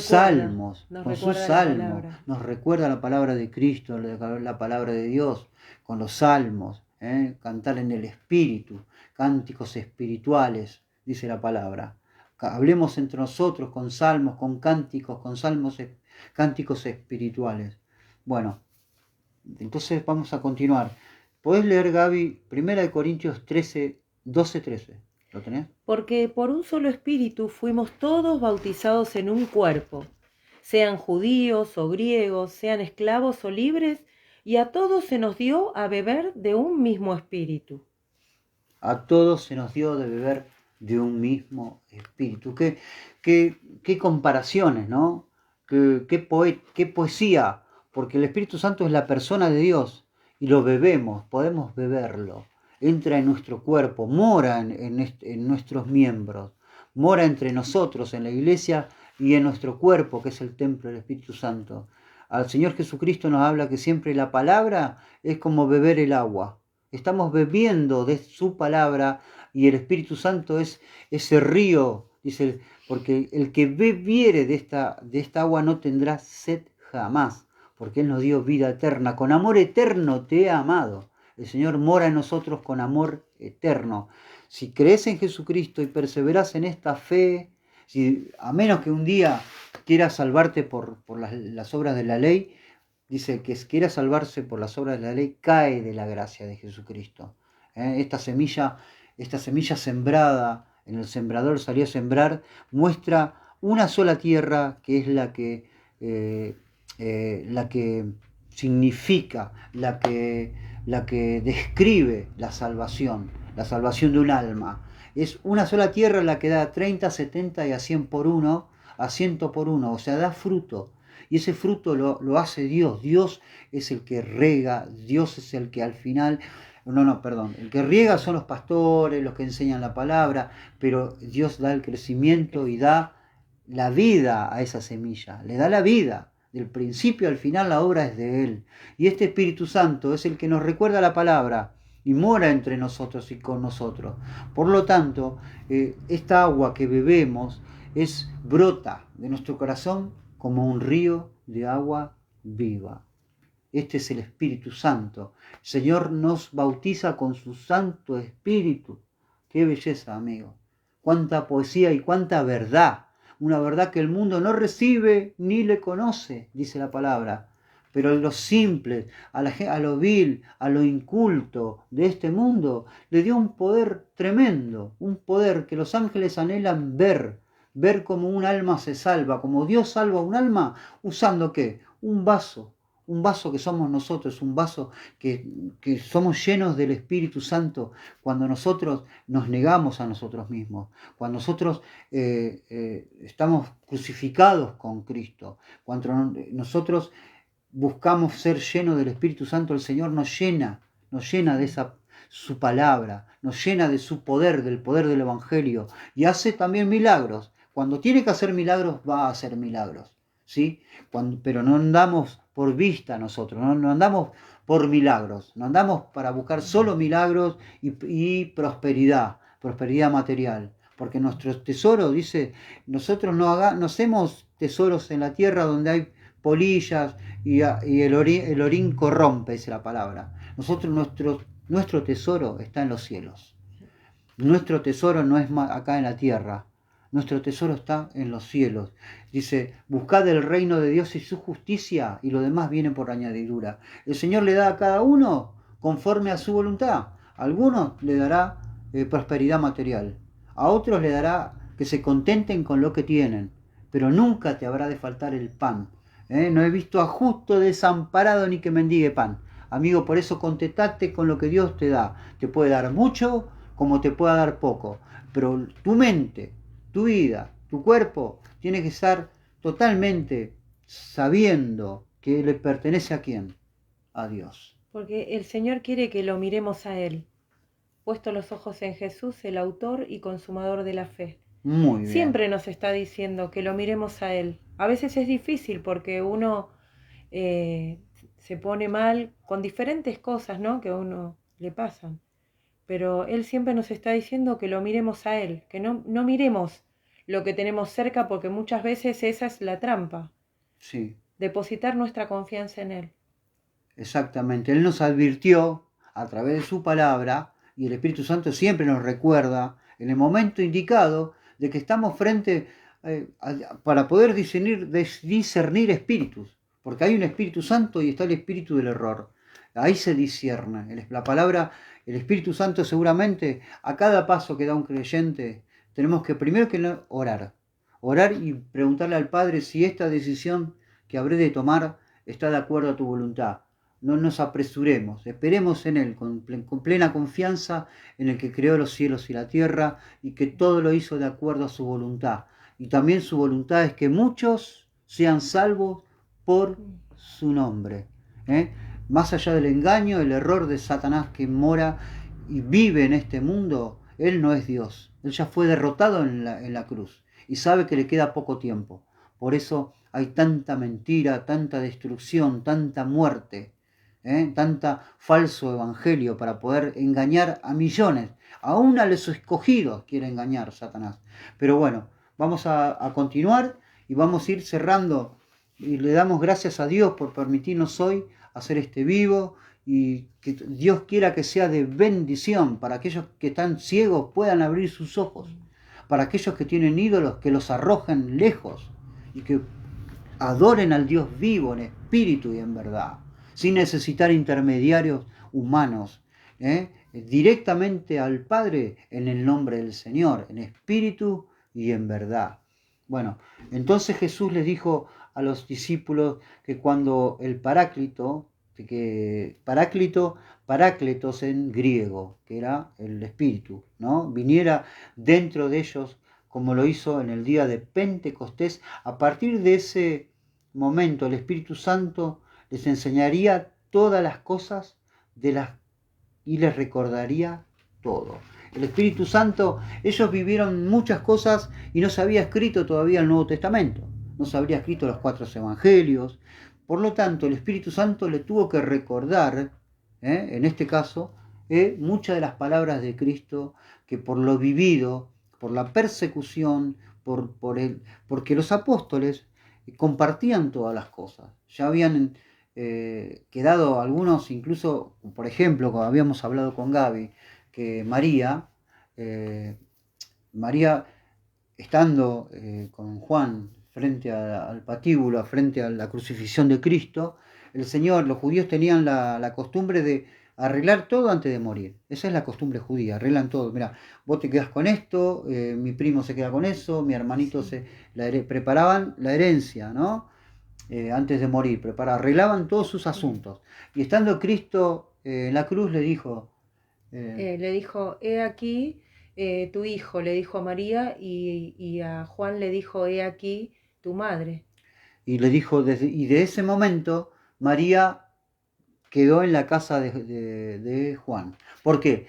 salmos, con sus salmos, nos recuerda la palabra de Cristo, la palabra de Dios, con los salmos, cantar en el Espíritu, cánticos espirituales, dice la palabra. Hablemos entre nosotros con salmos, con cánticos, con salmos, cánticos espirituales. Bueno, entonces vamos a continuar. ¿Podés leer, Gaby, 1 Corintios 13, 12, 13? ¿Lo tenés? Porque por un solo espíritu fuimos todos bautizados en un cuerpo, sean judíos o griegos, sean esclavos o libres, y a todos se nos dio a beber de un mismo espíritu. A todos se nos dio de beber de un mismo espíritu. Qué comparaciones, ¿no? Qué poesía, porque el Espíritu Santo es la persona de Dios y lo bebemos, podemos beberlo. Entra en nuestro cuerpo, mora en nuestros miembros, mora entre nosotros, en la iglesia y en nuestro cuerpo, que es el templo del Espíritu Santo. Al Señor Jesucristo nos habla que siempre la palabra es como beber el agua. Estamos bebiendo de su palabra y el Espíritu Santo es ese río, dice, porque el que bebiere de esta agua no tendrá sed jamás, porque Él nos dio vida eterna. Con amor eterno te he amado. El Señor mora en nosotros con amor eterno. Si crees en Jesucristo y perseveras en esta fe, a menos que un día quieras salvarte por las obras de la ley, dice que quiera salvarse por las obras de la ley, cae de la gracia de Jesucristo. Esta semilla sembrada, en el sembrador salió a sembrar, muestra una sola tierra que es la que significa, la que describe la salvación de un alma. Es una sola tierra la que da 30, 70 y a 100 por uno, a 100 por uno, o sea, da fruto. Y ese fruto lo hace Dios. Dios es el que riega, Dios es el que al final... el que riega son los pastores, los que enseñan la palabra, pero Dios da el crecimiento y da la vida a esa semilla, le da la vida. Del principio al final la obra es de Él. Y este Espíritu Santo es el que nos recuerda la palabra y mora entre nosotros y con nosotros. Por lo tanto, esta agua que bebemos brota de nuestro corazón como un río de agua viva. Este es el Espíritu Santo. El Señor nos bautiza con su Santo Espíritu. Qué belleza, amigo. Cuánta poesía y cuánta verdad. Una verdad que el mundo no recibe ni le conoce, dice la palabra. Pero a los simples, a lo vil, a lo inculto de este mundo, le dio un poder tremendo. Un poder que los ángeles anhelan ver cómo un alma se salva, como Dios salva un alma, usando ¿qué? Un vaso que somos nosotros, un vaso que somos llenos del Espíritu Santo cuando nosotros nos negamos a nosotros mismos, cuando nosotros estamos crucificados con Cristo, cuando nosotros buscamos ser llenos del Espíritu Santo, el Señor nos llena de su palabra, nos llena de su poder, del poder del Evangelio, y hace también milagros. Cuando tiene que hacer milagros, va a hacer milagros, ¿sí? Pero no andamos por vista nosotros, no andamos por milagros, no andamos para buscar solo milagros y prosperidad material, porque nuestro tesoro, dice, nosotros no hacemos tesoros en la tierra donde hay polillas y el orín corrompe, dice la palabra. Nuestro tesoro está en los cielos. Nuestro tesoro no es acá en la tierra. Nuestro tesoro está en los cielos. Dice, buscad el reino de Dios y su justicia, y lo demás viene por añadidura. El Señor le da a cada uno conforme a su voluntad. A algunos le dará prosperidad material. A otros le dará que se contenten con lo que tienen. Pero nunca te habrá de faltar el pan. No he visto a justo desamparado ni que mendigue pan. Amigo, por eso contentate con lo que Dios te da. Te puede dar mucho como te pueda dar poco. Pero tu mente, tu vida, tu cuerpo, tiene que estar totalmente sabiendo que le pertenece a quién, a Dios. Porque el Señor quiere que lo miremos a Él, puesto los ojos en Jesús, el autor y consumador de la fe. Muy bien. Siempre nos está diciendo que lo miremos a Él. A veces es difícil porque uno se pone mal con diferentes cosas, ¿no? Que a uno le pasan. Pero Él siempre nos está diciendo que lo miremos a Él, que no miremos lo que tenemos cerca, porque muchas veces esa es la trampa. Sí, Depositar nuestra confianza en Él. exactamente. Él nos advirtió a través de su palabra, y el Espíritu Santo siempre nos recuerda en el momento indicado de que estamos frente para poder discernir espíritus, porque hay un Espíritu Santo y está el espíritu del error. Ahí se discierne. La palabra, el Espíritu Santo seguramente a cada paso que da un creyente tenemos que primero que orar. Orar y preguntarle al Padre si esta decisión que habré de tomar está de acuerdo a tu voluntad. No nos apresuremos, esperemos en Él con plena confianza en el que creó los cielos y la tierra y que todo lo hizo de acuerdo a su voluntad. Y también su voluntad es que muchos sean salvos por su nombre. Más allá del engaño, el error de Satanás que mora y vive en este mundo, Él no es Dios. Él ya fue derrotado en la cruz y sabe que le queda poco tiempo. Por eso hay tanta mentira, tanta destrucción, tanta muerte, tanta falso evangelio para poder engañar a millones. Aún a los escogidos quiere engañar Satanás. Pero bueno, vamos a continuar y vamos a ir cerrando. Y le damos gracias a Dios por permitirnos hoy hacer este vivo y que Dios quiera que sea de bendición para aquellos que están ciegos puedan abrir sus ojos, para aquellos que tienen ídolos que los arrojen lejos y que adoren al Dios vivo en espíritu y en verdad, sin necesitar intermediarios humanos, directamente al Padre en el nombre del Señor, en espíritu y en verdad. Bueno, entonces Jesús les dijo a los discípulos que cuando el Paráclitos en griego, que era el Espíritu, ¿no? Viniera dentro de ellos como lo hizo en el día de Pentecostés, a partir de ese momento el Espíritu Santo les enseñaría todas las cosas y les recordaría todo. El Espíritu Santo, ellos vivieron muchas cosas y no se había escrito todavía el Nuevo Testamento, no se habría escrito los 4 evangelios. Por lo tanto, el Espíritu Santo le tuvo que recordar, en este caso, muchas de las palabras de Cristo que por lo vivido, por la persecución, porque los apóstoles compartían todas las cosas. Ya habían quedado algunos, incluso, por ejemplo, como habíamos hablado con Gaby, que María estando con Juan frente al patíbulo, frente a la crucifixión de Cristo, los judíos tenían la costumbre de arreglar todo antes de morir. Esa es la costumbre judía, arreglan todo. Mira, vos te quedas con esto, mi primo se queda con eso, mi hermanito preparaban la herencia, ¿no? Antes de morir, arreglaban todos sus asuntos. Y estando Cristo en la cruz le dijo, he aquí tu hijo, le dijo a María, y a Juan le dijo, he aquí tu madre. Y le dijo, y de ese momento María quedó en la casa de Juan. ¿Por qué?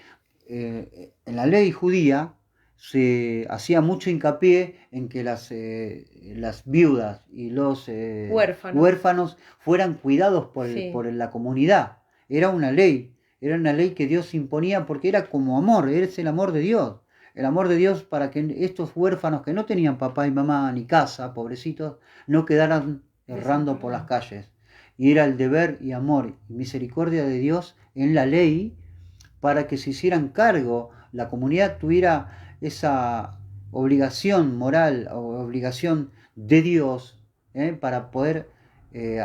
En la ley judía se hacía mucho hincapié en que las viudas y los huérfanos fueran cuidados por la comunidad. Era una ley que Dios imponía porque era como amor, es el amor de Dios. El amor de Dios para que estos huérfanos que no tenían papá y mamá ni casa, pobrecitos, no quedaran errando por las calles. Y era el deber y amor y misericordia de Dios en la ley para que se hicieran cargo, la comunidad tuviera esa obligación moral o obligación de Dios para poder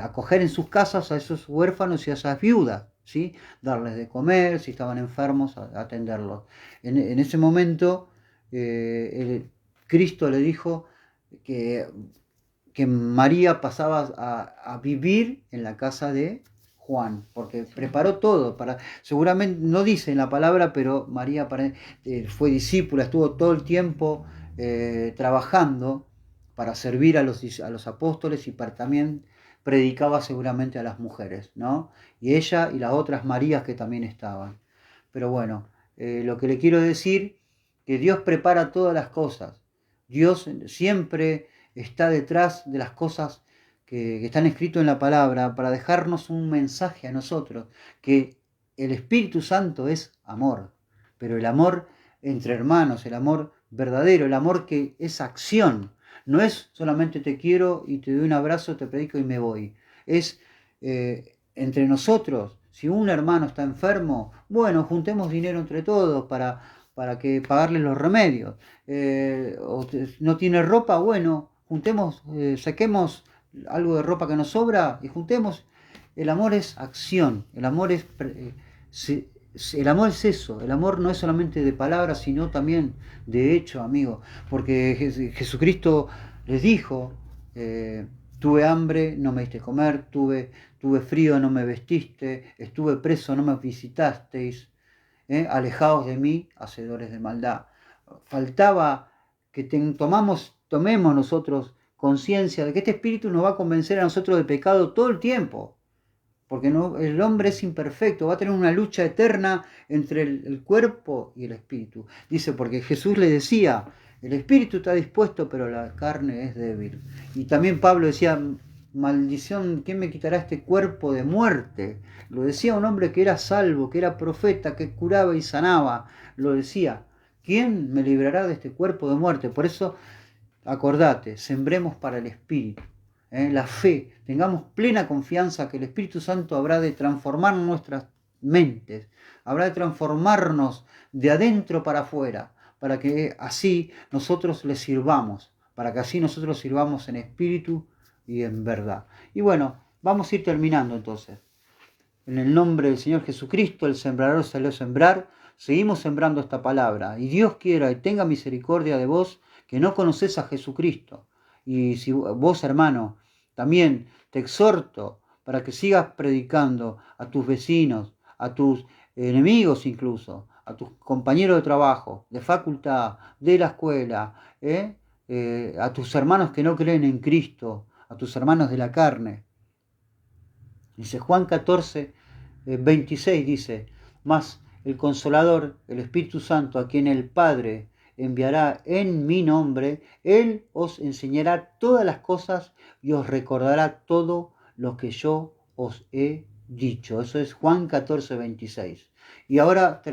acoger en sus casas a esos huérfanos y a esas viudas, ¿sí? Darles de comer, si estaban enfermos, atenderlos. En ese momento Cristo le dijo que María pasaba a vivir en la casa de Juan, porque preparó todo seguramente no dice en la palabra, pero María fue discípula, estuvo todo el tiempo trabajando para servir a los apóstoles y también predicaba seguramente a las mujeres, ¿no? Y ella y las otras Marías que también estaban. Pero bueno, lo que le quiero decir, que Dios prepara todas las cosas. Dios siempre está detrás de las cosas que están escritos en la palabra para dejarnos un mensaje a nosotros, que el Espíritu Santo es amor, pero el amor entre hermanos, el amor verdadero, el amor que es acción, no es solamente te quiero y te doy un abrazo, te predico y me voy, es entre nosotros. Si un hermano está enfermo, bueno, juntemos dinero entre todos para que pagarle los remedios. O no tiene ropa, bueno, juntemos, saquemos algo de ropa que nos sobra y juntemos. El amor es acción, el amor es el amor es eso, el amor no es solamente de palabras, sino también de hecho, amigo, porque Jesucristo les dijo, tuve hambre, no me diste comer, tuve frío, no me vestiste, estuve preso, no me visitasteis, alejaos de mí, hacedores de maldad. Faltaba que tomemos nosotros conciencia de que este espíritu nos va a convencer a nosotros de pecado todo el tiempo, porque no, el hombre es imperfecto, va a tener una lucha eterna entre el cuerpo y el espíritu. Dice, porque Jesús le decía, el espíritu está dispuesto, pero la carne es débil. Y también Pablo decía, maldición, ¿quién me quitará este cuerpo de muerte? Lo decía un hombre que era salvo, que era profeta, que curaba y sanaba. Lo decía, ¿quién me librará de este cuerpo de muerte? Por eso, acordate, sembremos para el espíritu. La fe, tengamos plena confianza que el Espíritu Santo habrá de transformar nuestras mentes, habrá de transformarnos de adentro para afuera, para que así nosotros le sirvamos, para que así nosotros sirvamos en espíritu y en verdad. Y bueno, vamos a ir terminando entonces. En el nombre del Señor Jesucristo, el sembrador salió a sembrar, seguimos sembrando esta palabra, y Dios quiera y tenga misericordia de vos, que no conocés a Jesucristo. Y si vos, hermano, también te exhorto para que sigas predicando a tus vecinos, a tus enemigos incluso, a tus compañeros de trabajo, de facultad, de la escuela, a tus hermanos que no creen en Cristo, a tus hermanos de la carne. Dice Juan 14, 26, dice, mas el Consolador, el Espíritu Santo, a quien el Padre enviará en mi nombre, Él os enseñará todas las cosas y os recordará todo lo que yo os he dicho. Eso es Juan 14, 26. Y ahora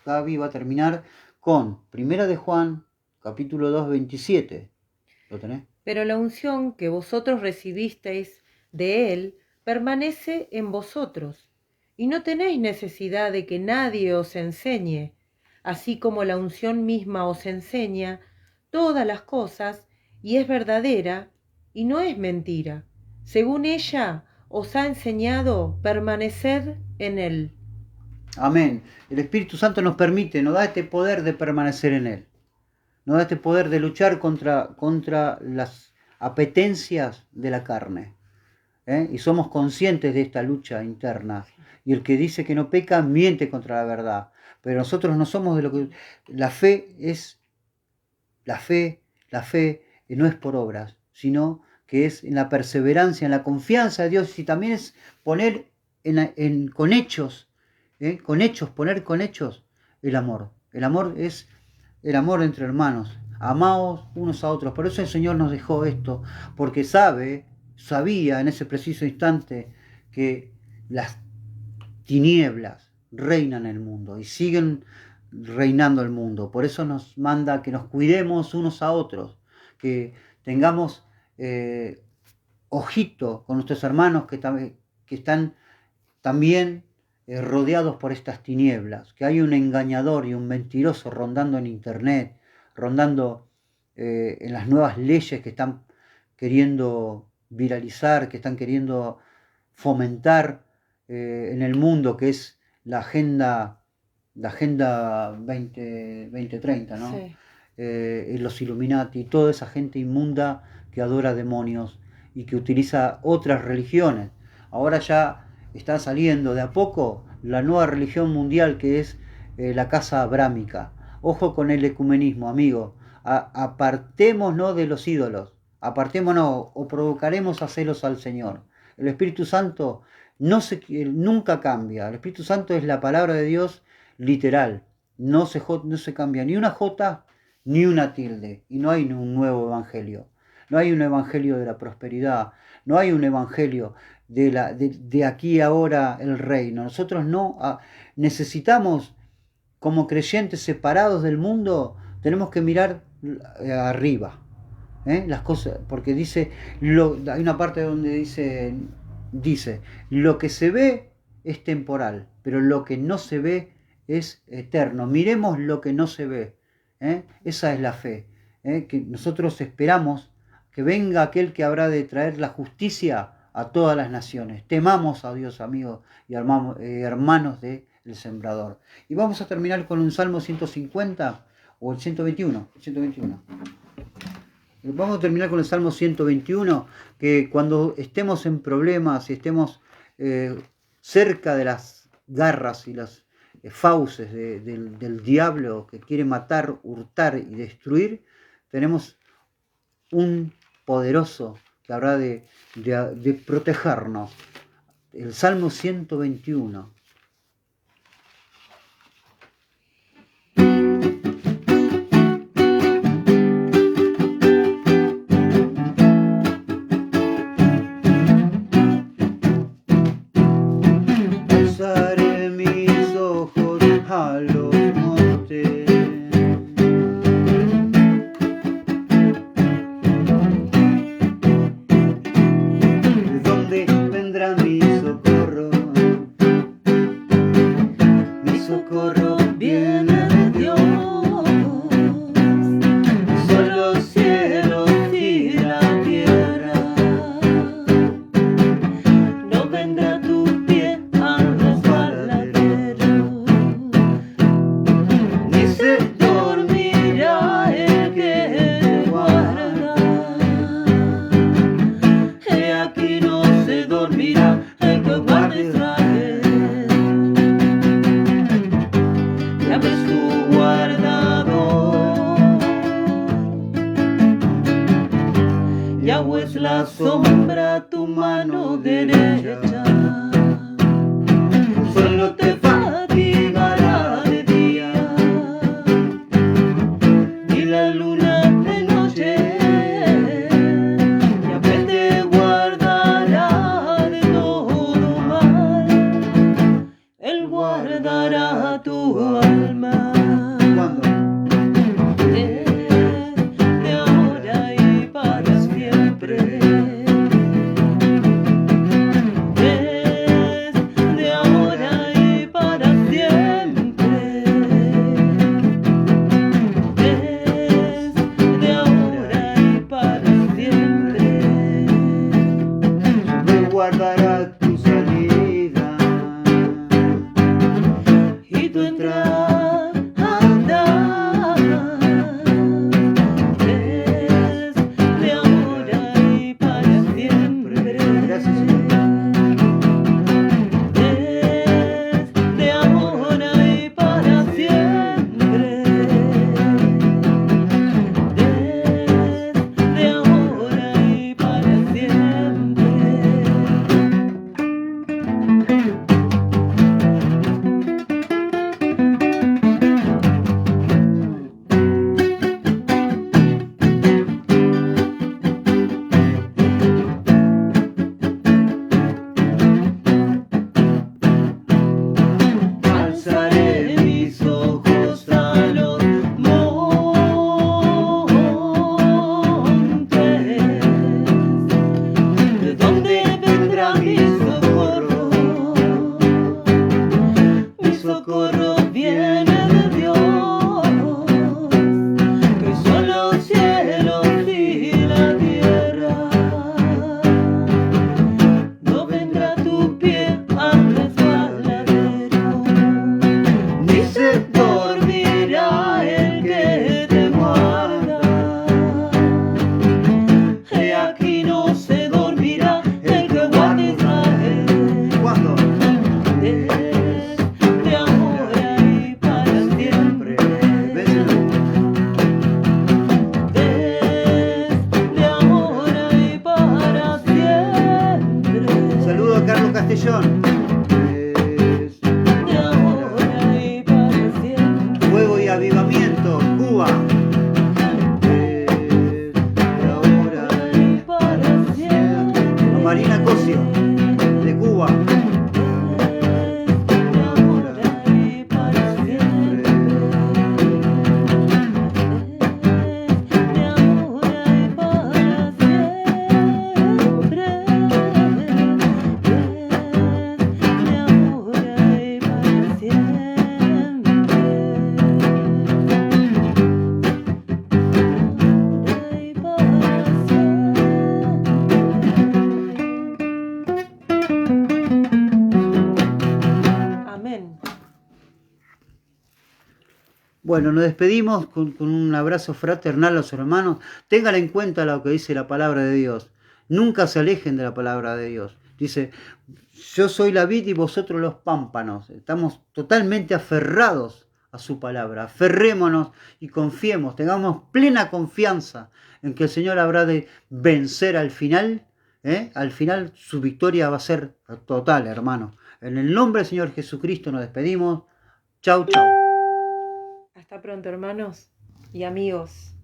Gaby va a terminar con 1 de Juan, capítulo 2, 27. ¿Lo tenés? Pero la unción que vosotros recibisteis de Él permanece en vosotros, y no tenéis necesidad de que nadie os enseñe, así como la unción misma os enseña todas las cosas, y es verdadera, y no es mentira. Según ella os ha enseñado, permaneced en Él. Amén. El Espíritu Santo nos permite, nos da este poder de permanecer en Él. Nos da este poder de luchar contra las apetencias de la carne. Y somos conscientes de esta lucha interna. Y el que dice que no peca, miente contra la verdad. Pero nosotros no somos de lo que... La fe no es por obras, sino que es en la perseverancia, en la confianza de Dios, y también es poner con hechos, poner con hechos el amor. El amor es el amor entre hermanos. Amaos unos a otros. Por eso el Señor nos dejó esto, porque sabía en ese preciso instante que las tinieblas reinan el mundo y siguen reinando el mundo. Por eso nos manda que nos cuidemos unos a otros, que tengamos ojito con nuestros hermanos que están también rodeados por estas tinieblas, que hay un engañador y un mentiroso rondando en internet, rondando en las nuevas leyes que están queriendo viralizar, que están queriendo fomentar en el mundo, que es la agenda 2030, ¿no? Sí. Los Illuminati, toda esa gente inmunda que adora demonios y que utiliza otras religiones. Ahora ya está saliendo de a poco la nueva religión mundial, que es la casa abrámica. Ojo con el ecumenismo, amigo. Apartémonos de los ídolos. Apartémonos o provocaremos a celos al Señor. El Espíritu Santo nunca cambia. El Espíritu Santo es la palabra de Dios literal. No se cambia ni una jota ni una tilde. Y no hay un nuevo evangelio. no hay un evangelio de la prosperidad, no hay un evangelio de aquí ahora el reino. Nosotros no necesitamos, como creyentes separados del mundo, tenemos que mirar arriba, las cosas, porque dice, hay una parte donde dice, lo que se ve es temporal, pero lo que no se ve es eterno. Miremos lo que no se ve. Esa es la fe. Que nosotros esperamos que venga aquel que habrá de traer la justicia a todas las naciones. Temamos a Dios, amigos y hermanos del Sembrador. Y vamos a terminar con un Salmo 150 o el 121. Vamos a terminar con el Salmo 121, que cuando estemos en problemas y estemos cerca de las garras y las fauces del diablo que quiere matar, hurtar y destruir, tenemos un poderoso que habrá de protegernos. El Salmo 121. Alzaré mis ojos a los montes. ¿De dónde vendrá mi socorro? Mi socorro viene de Dios. Son los cielos y la tierra. No vendrá tu pie al resbaladero, ni se dormirá el que te guarda. He aquí no se dormirá el que guarda Israel. Ya ves tu guardador, Yahweh es la sombra a tu mano derecha. Solo te fatigará de día y la luna de noche. Yahweh te guardará de todo mal. Él guardará tu alma. De ahora y para siempre. Desde ahora y para siempre. Desde ahora y para siempre. Me guardará tu salida y tu entrada. Desde ahora y para siempre. Gracias, desde ahora y para siempre. Desde ahora y para siempre. Bueno, nos despedimos con un abrazo fraternal a los hermanos. Tengan en cuenta lo que dice la palabra de Dios. Nunca se alejen de la palabra de Dios. Dice, yo soy la vid y vosotros los pámpanos. Estamos totalmente aferrados a su palabra. Aferrémonos y confiemos, tengamos plena confianza en que el Señor habrá de vencer al final. Al final su victoria va a ser total, hermano. En el nombre del Señor Jesucristo nos despedimos. Chau, chau. Hasta pronto, hermanos y amigos.